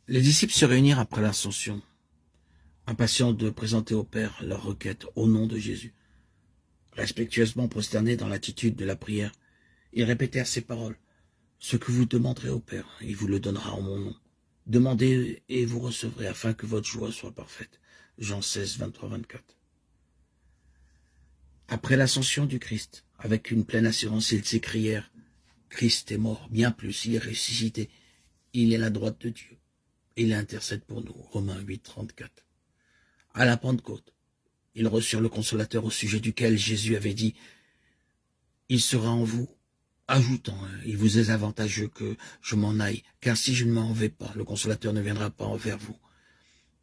Les disciples se réunirent après l'ascension, impatients de présenter au Père leur requête au nom de Jésus. Respectueusement prosternés dans l'attitude de la prière, ils répétèrent ces paroles. « Ce que vous demanderez au Père, il vous le donnera en mon nom. Demandez et vous recevrez afin que votre joie soit parfaite. » Jean 16, 23-24. Après l'ascension du Christ, avec une pleine assurance, ils s'écrièrent « Christ est mort, bien plus, il est ressuscité, il est à la droite de Dieu. Il intercède pour nous. » Romains 8, 34. À la Pentecôte, ils reçurent le Consolateur au sujet duquel Jésus avait dit « Il sera en vous, ajoutant, il vous est avantageux que je m'en aille, car si je ne m'en vais pas, le Consolateur ne viendra pas envers vous.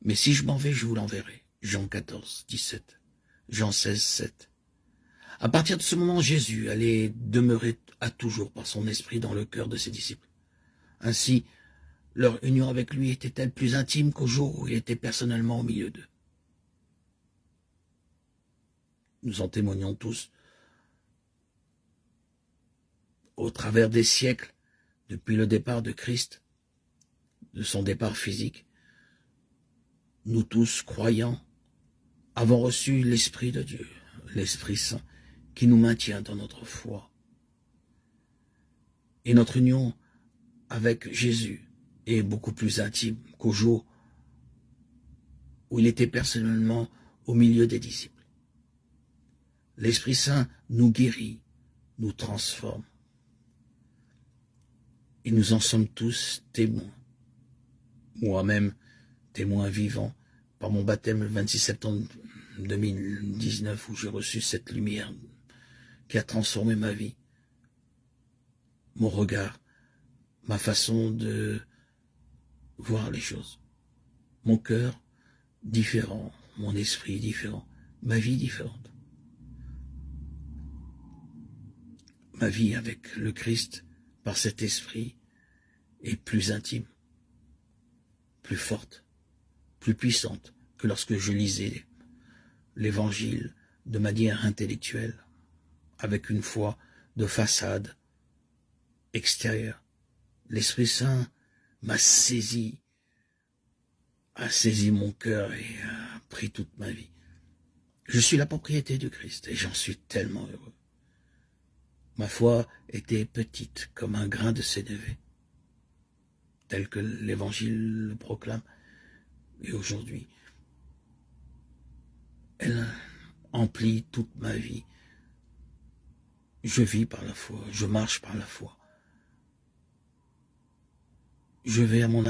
Mais si je m'en vais, je vous l'enverrai. » Jean 14, 17. Jean 16, 7. À partir de ce moment, Jésus allait demeurer à toujours par son esprit dans le cœur de ses disciples. Ainsi, leur union avec lui était-elle plus intime qu'au jour où il était personnellement au milieu d'eux. Nous en témoignons tous. Au travers des siècles, depuis le départ de Christ, de son départ physique, nous tous, croyants, avons reçu l'Esprit de Dieu, l'Esprit Saint, qui nous maintient dans notre foi. Et notre union avec Jésus est beaucoup plus intime qu'au jour où il était personnellement au milieu des disciples. L'Esprit Saint nous guérit, nous transforme. Et nous en sommes tous témoins. Moi-même, témoin vivant, par mon baptême le 26 septembre 2019, où j'ai reçu cette lumière qui a transformé ma vie, mon regard, ma façon de voir les choses. Mon cœur différent, mon esprit différent, ma vie différente. Ma vie avec le Christ, par cet esprit, est plus intime, plus forte, plus puissante que lorsque je lisais l'évangile de manière intellectuelle, avec une foi de façade extérieure. L'Esprit Saint m'a saisi, a saisi mon cœur et a pris toute ma vie. Je suis la propriété du Christ et j'en suis tellement heureux. Ma foi était petite comme un grain de sénévé, tel que l'Évangile le proclame. Et aujourd'hui, elle emplit toute ma vie. Je vis par la foi, je marche par la foi. Je vais à mon